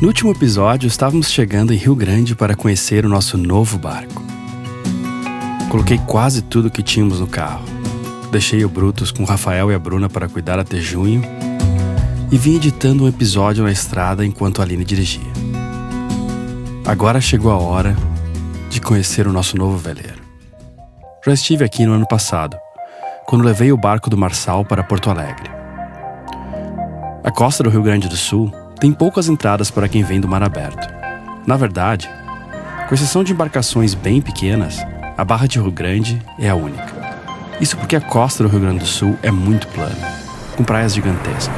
No último episódio, estávamos chegando em Rio Grande para conhecer o nosso novo barco. Coloquei quase tudo que tínhamos no carro. Deixei o Brutus com o Rafael e a Bruna para cuidar até junho e vim editando um episódio na estrada enquanto a Aline dirigia. Agora chegou a hora de conhecer o nosso novo veleiro. Já estive aqui no ano passado, quando levei o barco do Marçal para Porto Alegre. A costa do Rio Grande do Sul tem poucas entradas para quem vem do mar aberto. Na verdade, com exceção de embarcações bem pequenas, a Barra de Rio Grande é a única. Isso porque a costa do Rio Grande do Sul é muito plana, com praias gigantescas.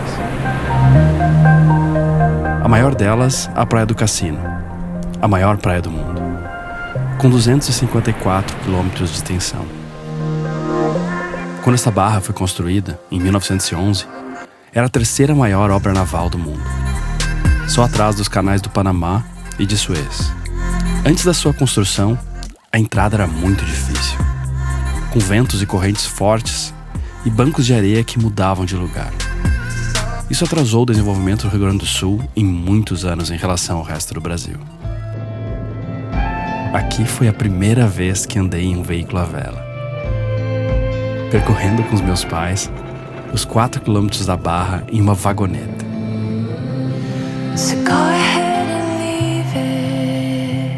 A maior delas, a Praia do Cassino, a maior praia do mundo, com 254 quilômetros de extensão. Quando essa barra foi construída, em 1911, era a terceira maior obra naval do mundo, só atrás dos canais do Panamá e de Suez. Antes da sua construção, a entrada era muito difícil, com ventos e correntes fortes e bancos de areia que mudavam de lugar. Isso atrasou o desenvolvimento do Rio Grande do Sul em muitos anos em relação ao resto do Brasil. Aqui foi a primeira vez que andei em um veículo à vela, percorrendo com os meus pais os 4 quilômetros da Barra em uma vagoneta. So go ahead and leave it.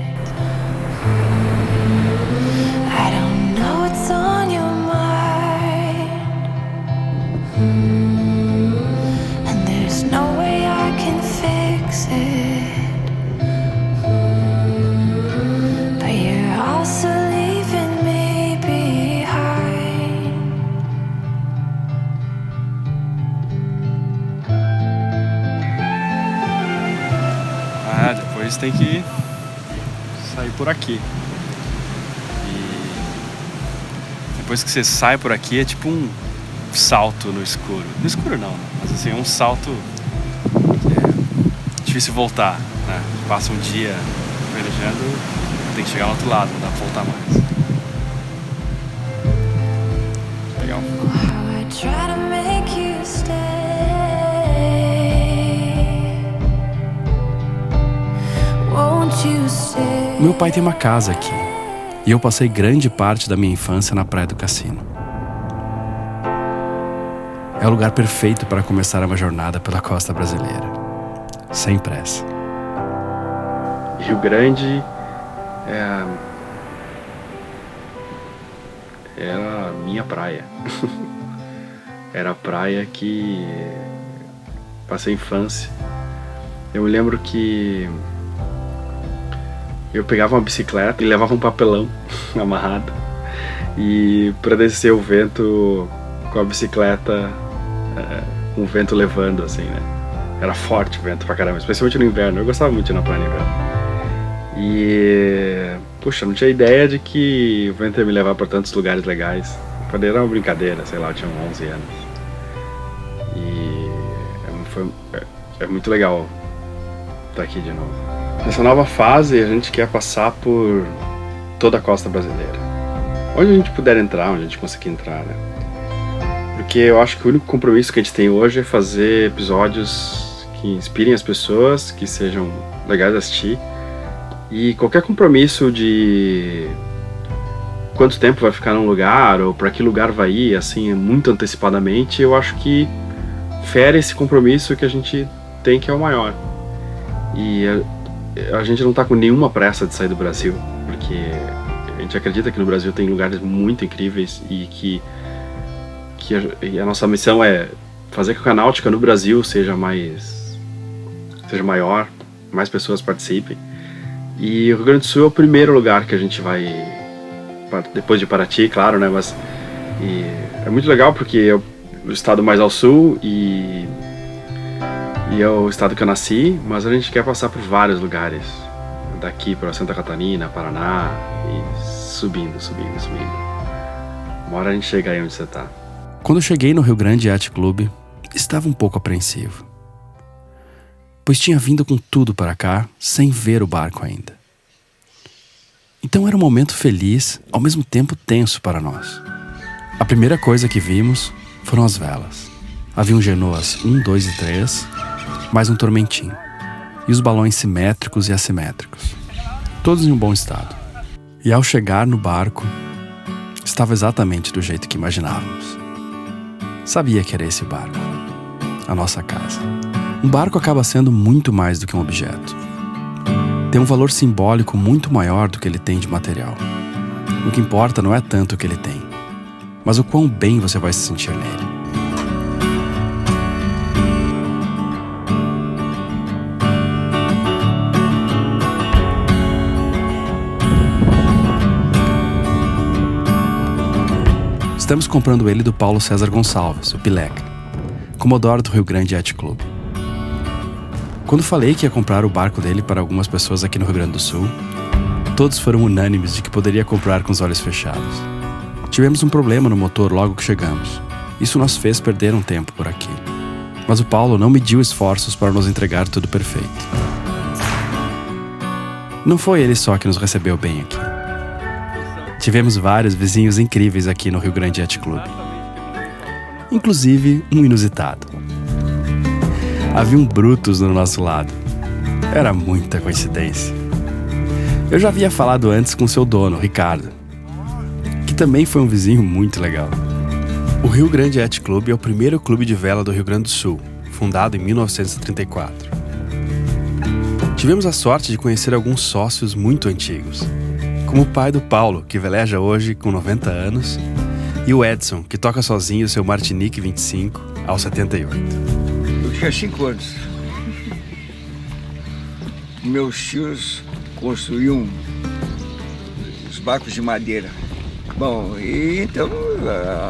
I don't know what's on your mind, and there's no way I can fix it, but you're also leaving me behind. Depois tem que sair por aqui. E depois que você sai por aqui é tipo um salto no escuro. No escuro não, mas assim, é um salto que é difícil voltar, né? Passa um dia velejando, tem que chegar ao outro lado, não dá pra voltar mais. Legal. How I try to make you stay. Won't you stay? Meu pai tem uma casa aqui, e eu passei grande parte da minha infância na Praia do Cassino. É o lugar perfeito para começar uma jornada pela costa brasileira, sem pressa. Rio Grande era a minha praia. Era a praia que passei a infância. Eu me lembro que eu pegava uma bicicleta e levava um papelão amarrado, e para descer o vento com a bicicleta, com o vento levando assim, né? Era forte o vento pra caramba, especialmente no inverno. Eu gostava muito de ir na praia no inverno. E puxa, não tinha ideia de que o vento ia me levar para tantos lugares legais. Era uma brincadeira, sei lá, eu tinha 11 anos. E é muito legal estar aqui de novo. Nessa nova fase, a gente quer passar por toda a costa brasileira. Onde a gente puder entrar, onde a gente conseguir entrar, né? Porque eu acho que o único compromisso que a gente tem hoje é fazer episódios que inspirem as pessoas, que sejam legais de assistir. E qualquer compromisso de quanto tempo vai ficar num lugar, ou para que lugar vai ir, assim, muito antecipadamente, eu acho que fere esse compromisso que a gente tem, que é o maior. E a gente não tá com nenhuma pressa de sair do Brasil, porque a gente acredita que no Brasil tem lugares muito incríveis e que a nossa missão é fazer com que a náutica no Brasil seja maior, mais pessoas participem. E o Rio Grande do Sul é o primeiro lugar que a gente vai, depois de Paraty, claro, né? Mas é muito legal porque é o estado mais ao sul e é o estado que eu nasci, mas a gente quer passar por vários lugares, daqui para Santa Catarina, Paraná, e subindo. Uma hora a gente chega aí onde você tá. Quando eu cheguei no Rio Grande Yacht Club, estava um pouco apreensivo, pois tinha vindo com tudo para cá sem ver o barco ainda. Então era um momento feliz, ao mesmo tempo tenso para nós. A primeira coisa que vimos foram as velas. Haviam Genoas 1, 2 e 3, mais um Tormentinho. e os balões simétricos e assimétricos, todos em um bom estado. E ao chegar no barco, estava exatamente do jeito que imaginávamos. Sabia que era esse barco, a nossa casa. Um barco acaba sendo muito mais do que um objeto. Tem um valor simbólico muito maior do que ele tem de material. O que importa não é tanto o que ele tem, mas o quão bem você vai se sentir nele. Estamos comprando ele do Paulo César Gonçalves, o Pileca, Commodore do Rio Grande Yacht Club. Quando falei que ia comprar o barco dele para algumas pessoas aqui no Rio Grande do Sul, todos foram unânimes de que poderia comprar com os olhos fechados. Tivemos um problema no motor logo que chegamos. Isso nos fez perder um tempo por aqui. Mas o Paulo não mediu esforços para nos entregar tudo perfeito. Não foi ele só que nos recebeu bem aqui. Tivemos vários vizinhos incríveis aqui no Rio Grande Yacht Club. Inclusive um inusitado. Havia um Brutus no nosso lado. Era muita coincidência. Eu já havia falado antes com seu dono, Ricardo, que também foi um vizinho muito legal. O Rio Grande Yacht Club é o primeiro clube de vela do Rio Grande do Sul, fundado em 1934. Tivemos a sorte de conhecer alguns sócios muito antigos, como o pai do Paulo, que veleja hoje com 90 anos, e o Edson, que toca sozinho seu Martinique 25 aos 78. Eu tinha 5 anos. Meus tios construíam os barcos de madeira. Bom, e então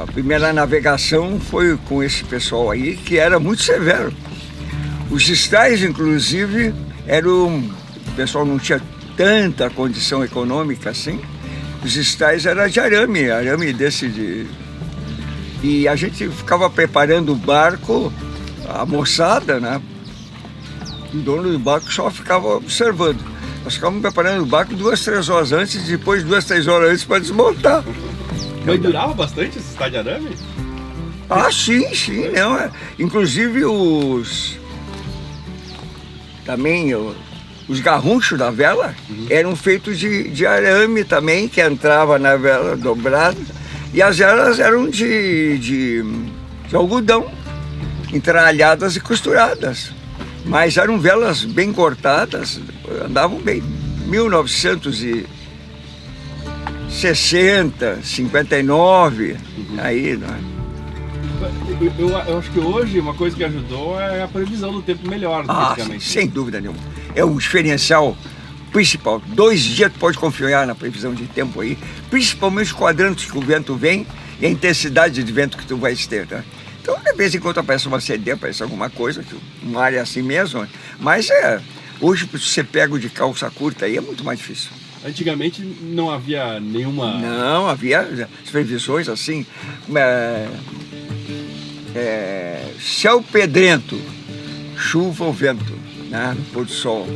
a primeira navegação foi com esse pessoal aí, que era muito severo. Os estais, inclusive, o pessoal não tinha tanta condição econômica assim. Os estais eram de arame desse. E a gente ficava preparando o barco, a moçada, né? O dono do barco só ficava observando. Nós ficávamos preparando o barco 2, 3 horas antes e depois 2, 3 horas antes para desmontar. Mas durava bastante esse estádio de arame? Ah, sim, não. Inclusive os garrunchos da vela eram feitos de arame também, que entrava na vela dobrada. E as velas eram de algodão, entralhadas e costuradas. Mas eram velas bem cortadas, andavam bem. 1960, 59, aí, né? Eu acho que hoje uma coisa que ajudou é a previsão do tempo melhor, basicamente. Sem dúvida nenhuma. É um diferencial principal. 2 dias tu pode confiar na previsão de tempo aí, principalmente os quadrantes que o vento vem e a intensidade de vento que tu vai ter, tá? Então, de vez em quando aparece uma CD, aparece alguma coisa, uma área assim mesmo, mas hoje você pega de calça curta aí é muito mais difícil. Antigamente não havia nenhuma... Não, havia as previsões assim, céu pedrento, chuva ou vento, né, no pôr do sol.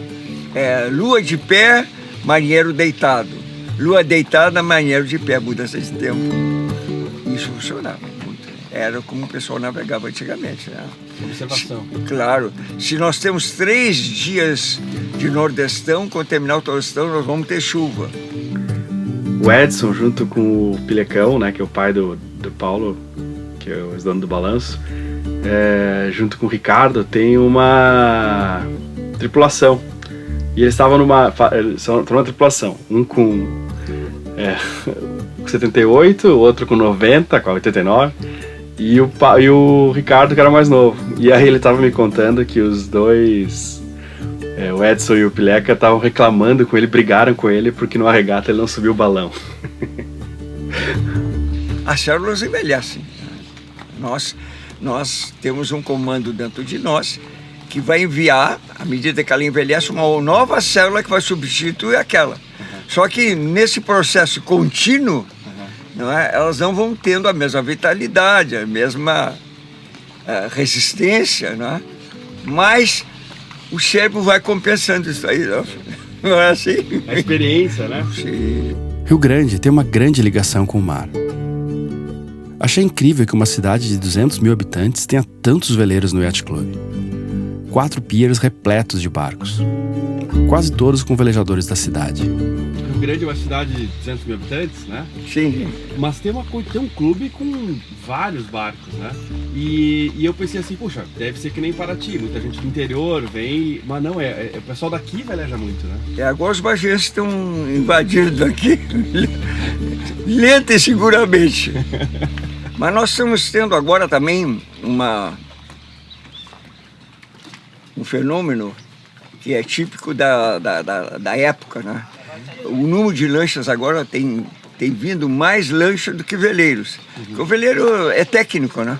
Lua de pé, marinheiro deitado. Lua deitada, marinheiro de pé, mudança de tempo. Isso funcionava muito. Era como o pessoal navegava antigamente, né? Observação. Claro. Se nós temos 3 dias de nordestão, quando terminar o nordestão, nós vamos ter chuva. O Edson, junto com o Pilecão, né, que é o pai do Paulo, que é o dono do balanço, junto com o Ricardo, tem uma tripulação. E eles estavam numa tripulação, um com 78, o outro com 90, com 89, e o Ricardo, que era mais novo. E aí ele estava me contando que os dois, o Edson e o Pileca, estavam reclamando com ele, brigaram com ele, porque numa regata ele não subiu o balão. As células envelhecem. Nós temos um comando dentro de nós que vai enviar, à medida que ela envelhece, uma nova célula que vai substituir aquela. Só que nesse processo contínuo, não é, elas não vão tendo a mesma vitalidade, a mesma resistência, não é? Mas o cérebro vai compensando isso aí, não é assim? A experiência, né? Sim. Rio Grande tem uma grande ligação com o mar. Achei incrível que uma cidade de 200 mil habitantes tenha tantos veleiros no Yacht Club. 4 piers repletos de barcos, quase todos com velejadores da cidade. Rio Grande é uma cidade de 200 mil habitantes, né? Sim. Mas tem um clube com vários barcos, né? E eu pensei assim, puxa, deve ser que nem Paraty, muita gente do interior vem, mas não, o pessoal daqui veleja muito, né? Agora os bageiros estão invadindo aqui, lenta e seguramente. Mas nós estamos tendo agora também um fenômeno que é típico da época, né? O número de lanchas agora tem vindo mais lancha do que veleiros. Porque o veleiro é técnico, né?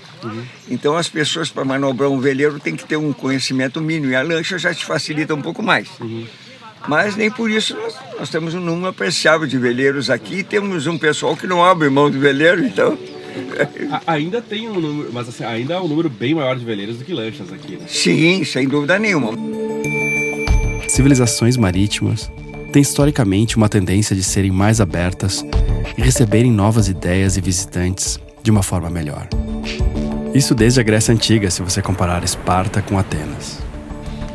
Então as pessoas, para manobrar um veleiro, tem que ter um conhecimento mínimo, e a lancha já te facilita um pouco mais. Mas nem por isso nós temos um número apreciável de veleiros aqui, temos um pessoal que não abre mão do veleiro, então... Ainda tem um número, mas assim, ainda é um número bem maior de veleiros do que lanchas aqui, né? Sim, sem dúvida nenhuma. Civilizações marítimas têm historicamente uma tendência de serem mais abertas e receberem novas ideias e visitantes de uma forma melhor. Isso desde a Grécia Antiga, se você comparar Esparta com Atenas.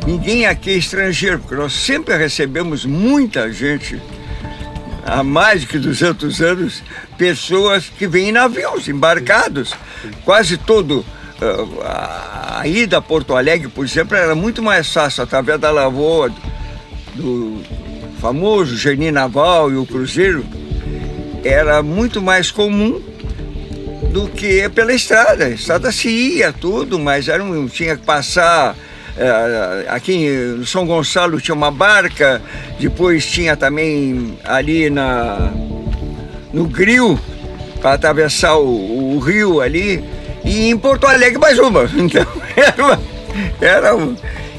Ninguém aqui é estrangeiro, porque nós sempre recebemos muita gente, há mais de 200 anos, pessoas que vêm em navios, embarcados. Quase todo a ida a Porto Alegre, por exemplo, era muito mais fácil através da lavoura do famoso Geni Naval e o cruzeiro. Era muito mais comum do que pela estrada. A estrada se ia tudo, mas tinha que passar. Aqui no São Gonçalo tinha uma barca, depois tinha também ali no Gril, para atravessar o rio ali, e em Porto Alegre mais uma.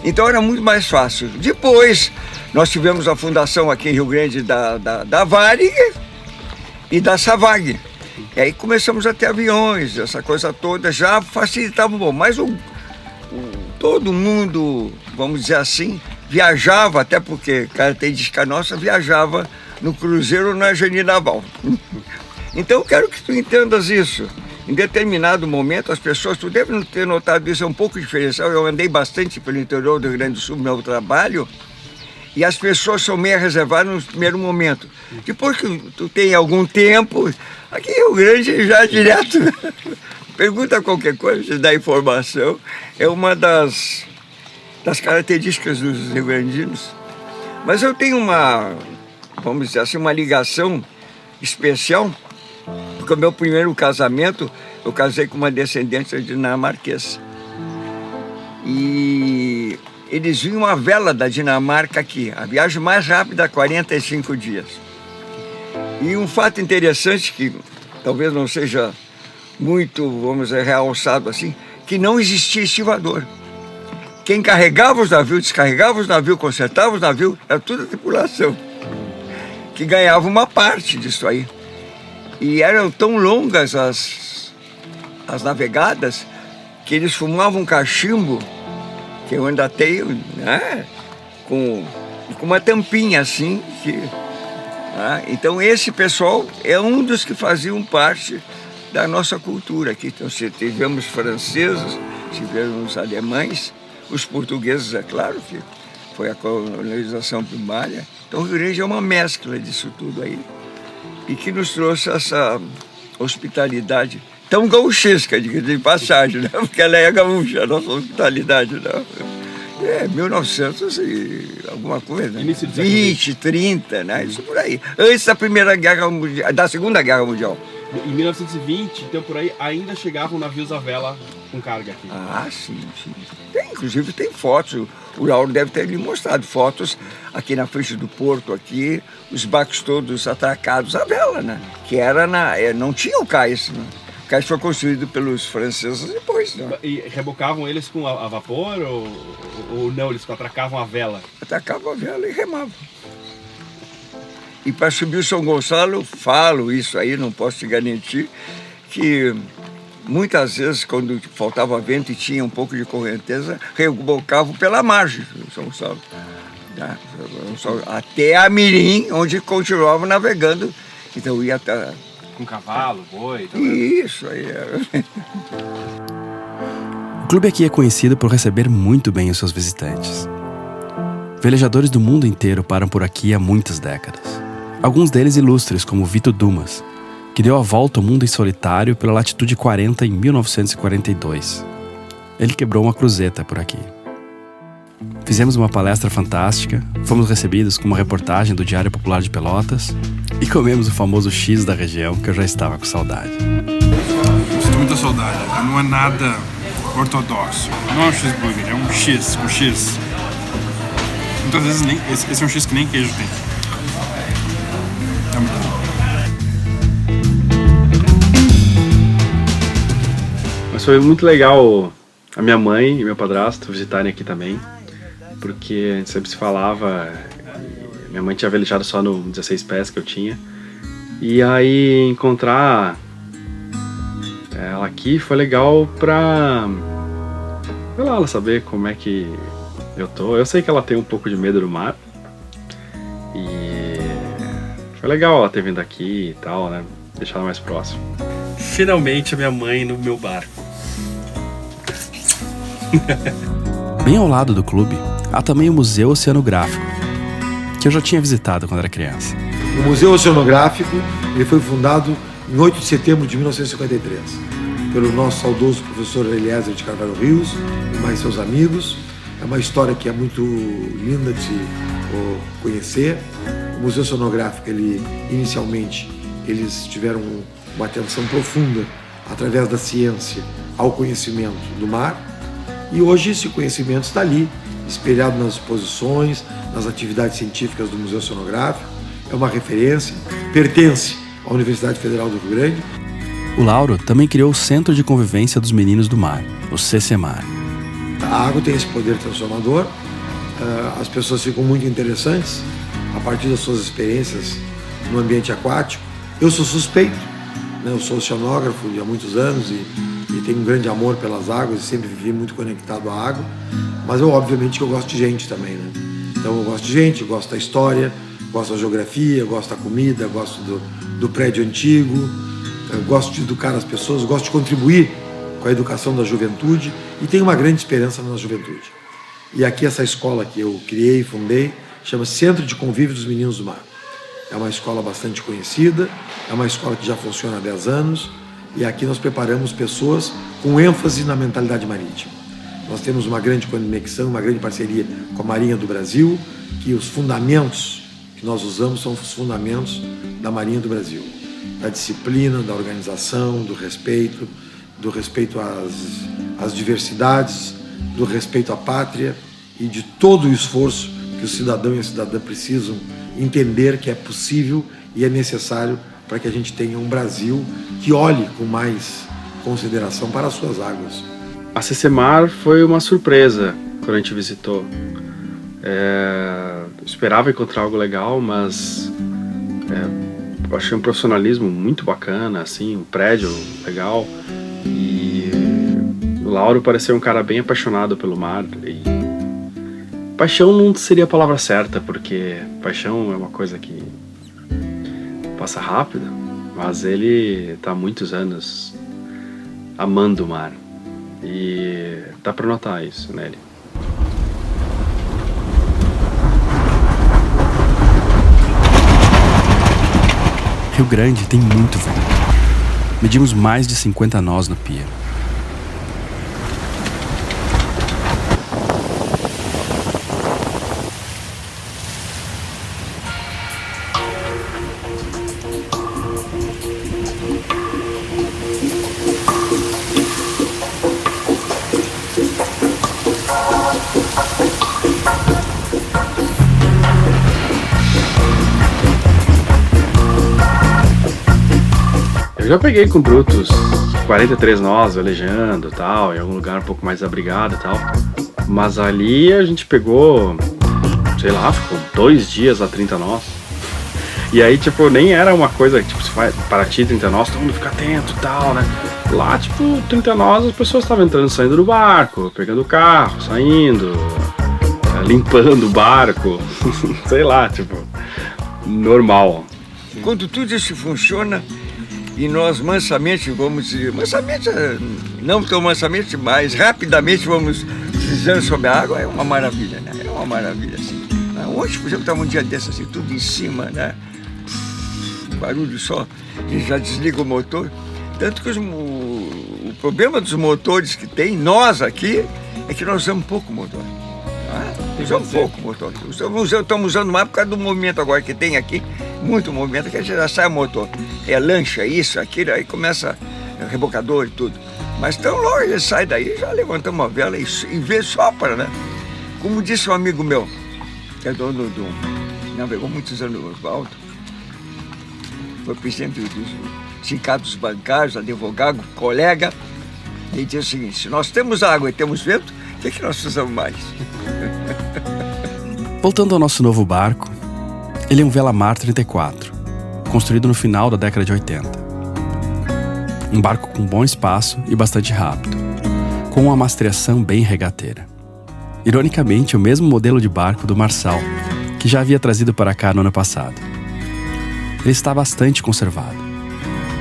Então era muito mais fácil. Depois nós tivemos a fundação aqui em Rio Grande da Varig e da Savag. E aí começamos a ter aviões, essa coisa toda já facilitava um pouco. Mas todo mundo, vamos dizer assim, viajava, até porque característica nossa, viajava no cruzeiro ou na Geni Naval. Então eu quero que tu entendas isso. Em determinado momento, as pessoas, tu deve ter notado isso, é um pouco diferencial. Eu andei bastante pelo interior do Rio Grande do Sul no meu trabalho, e as pessoas são meio reservadas no primeiro momento. Depois que tu tem algum tempo, aqui em Rio Grande já direto, pergunta qualquer coisa, te dá informação. É uma das características dos rio-grandinos. Mas eu tenho vamos dizer assim, uma ligação especial, porque o meu primeiro casamento, eu casei com uma descendente dinamarquesa. E eles vinham a vela da Dinamarca aqui, a viagem mais rápida, 45 dias. E um fato interessante, que talvez não seja muito, vamos dizer, realçado assim, que não existia estivador. Quem carregava os navios, descarregava os navios, consertava os navios, era tudo a tripulação, que ganhava uma parte disso aí. E eram tão longas as navegadas que eles fumavam cachimbo, que eu ainda tenho, né, com uma tampinha assim. Então esse pessoal é um dos que faziam parte da nossa cultura aqui. Então tivemos franceses, tivemos alemães, os portugueses, é claro, que foi a colonização primária. Então o Rio Grande é uma mescla disso tudo aí, e que nos trouxe essa hospitalidade tão gauchesca, de passagem, né? Porque ela é gaúcha, a nossa hospitalidade, né? 1900 e alguma coisa, né? 20, 30, né? Isso por aí. Antes da da Segunda Guerra Mundial. Em 1920, então por aí, ainda chegavam navios a vela com carga aqui. Ah, sim. Inclusive tem fotos, o Lauro deve ter lhe mostrado fotos aqui na frente do porto, aqui, os barcos todos atracados à vela, né? Que era não tinha o cais, né? O cais foi construído pelos franceses depois, né? E rebocavam eles com a vapor ou não, eles atracavam a vela? Atracavam a vela e remavam. E para subir o São Gonçalo, falo isso aí, não posso te garantir, que muitas vezes, quando faltava vento e tinha um pouco de correnteza, rebocavam pela margem do São Gonçalo. Até a Mirim, onde continuava navegando. Então ia até... Com cavalo, boi... Isso aí. O clube aqui é conhecido por receber muito bem os seus visitantes. Velejadores do mundo inteiro param por aqui há muitas décadas. Alguns deles ilustres, como Vito Dumas, que deu a volta ao mundo em solitário pela latitude 40 em 1942. Ele quebrou uma cruzeta por aqui. Fizemos uma palestra fantástica, fomos recebidos com uma reportagem do Diário Popular de Pelotas e comemos o famoso X da região, que eu já estava com saudade. Estou com muita saudade. Não é nada ortodoxo. Não é um cheeseburger, é um X, com X. Muitas vezes nem, esse é um X que nem queijo tem. É muito bom. Mas foi muito legal a minha mãe e meu padrasto visitarem aqui também, porque a gente sempre se falava. Minha mãe tinha velejado só no 16 pés que eu tinha, e aí encontrar ela aqui foi legal pra ela saber como é que eu tô. Eu sei que ela tem um pouco de medo do mar, e foi legal ela ter vindo aqui e tal, né? Deixar ela mais próximo. Finalmente a minha mãe no meu barco. Bem ao lado do clube, há também o Museu Oceanográfico, que eu já tinha visitado quando era criança. O Museu Oceanográfico ele foi fundado em 8 de setembro de 1953, pelo nosso saudoso professor Eliezer de Carvalho Rios e mais seus amigos. É uma história que é muito linda de se conhecer. O Museu Oceanográfico, inicialmente, eles tiveram uma atenção profunda através da ciência ao conhecimento do mar. E hoje esse conhecimento está ali, espelhado nas exposições, nas atividades científicas do Museu Oceanográfico. É uma referência, pertence à Universidade Federal do Rio Grande. O Lauro também criou o Centro de Convivência dos Meninos do Mar, o CCMar. A água tem esse poder transformador, as pessoas ficam muito interessantes a partir das suas experiências no ambiente aquático. Eu sou suspeito, né? Eu sou oceanógrafo há muitos anos e tenho um grande amor pelas águas e sempre vivi muito conectado à água, mas obviamente eu gosto de gente também, né? Então eu gosto de gente, eu gosto da história, gosto da geografia, gosto da comida, gosto do prédio antigo, eu gosto de educar as pessoas, gosto de contribuir com a educação da juventude e tenho uma grande esperança na juventude. E aqui essa escola que eu criei e fundei chama Centro de Convívio dos Meninos do Mar. É uma escola bastante conhecida, é uma escola que já funciona há 10 anos, e aqui nós preparamos pessoas com ênfase na mentalidade marítima. Nós temos uma grande conexão, uma grande parceria com a Marinha do Brasil, que os fundamentos que nós usamos são os fundamentos da Marinha do Brasil. Da disciplina, da organização, do respeito às diversidades, do respeito à pátria e de todo o esforço que o cidadão e a cidadã precisam entender que é possível e é necessário para que a gente tenha um Brasil que olhe com mais consideração para as suas águas. A CCMar foi uma surpresa quando a gente visitou. Eu esperava encontrar algo legal, mas eu achei um profissionalismo muito bacana, assim, um prédio legal. E o Lauro pareceu um cara bem apaixonado pelo mar. E paixão não seria a palavra certa, porque paixão é uma coisa que passa rápido, mas ele está há muitos anos amando o mar e dá para notar isso nele. Rio Grande tem muito vento. Medimos mais de 50 nós no pier. Eu já peguei com brutos 43 nós velejando e tal, em algum lugar um pouco mais abrigado e tal. Mas ali a gente pegou, sei lá, ficou 2 dias a 30 nós. E aí, tipo, nem era uma coisa, tipo, se faz para ti 30 nós, todo mundo fica atento e tal, né? Lá, tipo, 30 nós, as pessoas estavam entrando e saindo do barco, pegando o carro, saindo, limpando o barco, sei lá, tipo, normal. Quando tudo isso funciona, E nós mansamente vamos, não tão mansamente, mas rapidamente vamos deslizando sobre a água. É uma maravilha, né? É uma maravilha, assim. Hoje, por exemplo, estava um dia desse, assim, tudo em cima, né? Barulho só, e já desliga o motor. Tanto que o problema dos motores que tem, nós aqui, é que nós usamos pouco motor. Usamos pouco motor. Estamos usando mais por causa do movimento agora que tem aqui, muito movimento, que a gente já sai o motor. É lancha, isso, aquilo, aí começa rebocador e tudo. Mas tão logo ele sai daí, já levantamos a vela e vê sopra, né? Como disse um amigo meu, que é dono navegou muitos anos no Osvaldo, foi presidente dos sindicatos bancários, advogado, colega, e ele disse o seguinte: se nós temos água e temos vento, o que é que nós precisamos mais? Voltando ao nosso novo barco, ele é um Velamar 34, construído no final da década de 80. Um barco com bom espaço e bastante rápido, com uma mastreação bem regateira. Ironicamente, o mesmo modelo de barco do Marçal, que já havia trazido para cá no ano passado. Ele está bastante conservado,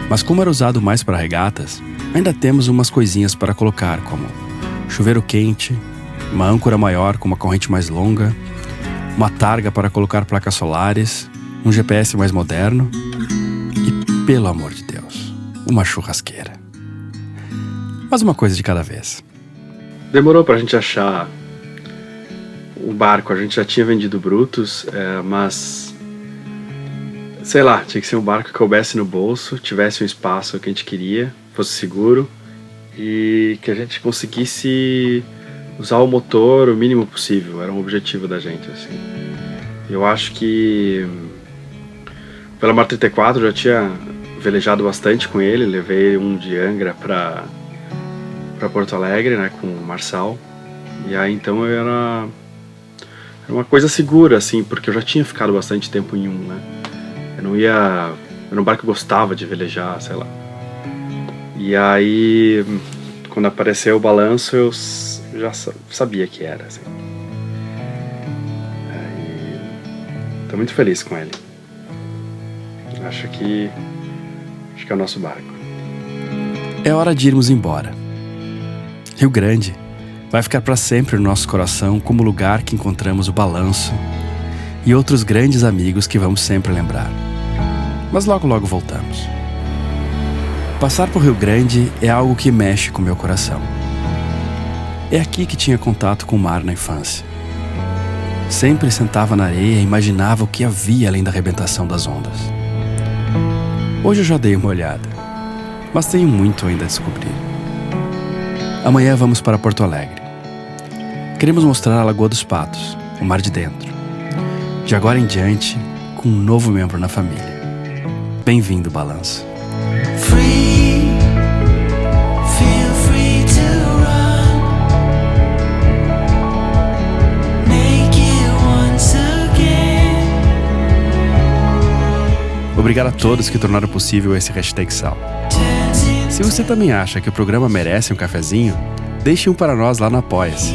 mas como era usado mais para regatas, ainda temos umas coisinhas para colocar, como chuveiro quente, uma âncora maior com uma corrente mais longa, uma targa para colocar placas solares, um GPS mais moderno e, pelo amor de Deus, uma churrasqueira. Mas uma coisa de cada vez. Demorou pra gente achar o barco. A gente já tinha vendido o Brutus, mas sei lá, tinha que ser um barco que coubesse no bolso, tivesse um espaço que a gente queria, fosse seguro e que a gente conseguisse usar o motor o mínimo possível. Era um objetivo da gente, assim. Eu acho que pela Mar 34 eu já tinha velejado bastante com ele, levei um de Angra para Porto Alegre, né, com o Marçal. E aí então era uma coisa segura, assim, porque eu já tinha ficado bastante tempo em um, né. Era um barco que eu gostava de velejar, sei lá. E aí, quando apareceu o balanço, eu já sabia que era, assim. Tô muito feliz com ele. Acho que é o nosso barco. É hora de irmos embora. Rio Grande vai ficar para sempre no nosso coração como lugar que encontramos o balanço e outros grandes amigos que vamos sempre lembrar. Mas logo logo voltamos. Passar por Rio Grande é algo que mexe com meu coração. É aqui que tinha contato com o mar na infância. Sempre sentava na areia e imaginava o que havia além da arrebentação das ondas. Hoje eu já dei uma olhada, mas tenho muito ainda a descobrir. Amanhã vamos para Porto Alegre. Queremos mostrar a Lagoa dos Patos, o mar de dentro. De agora em diante, com um novo membro na família. Bem-vindo, Balanço. Obrigado a todos que tornaram possível esse #Sal. Se você também acha que o programa merece um cafezinho, deixe um para nós lá no Apoia-se.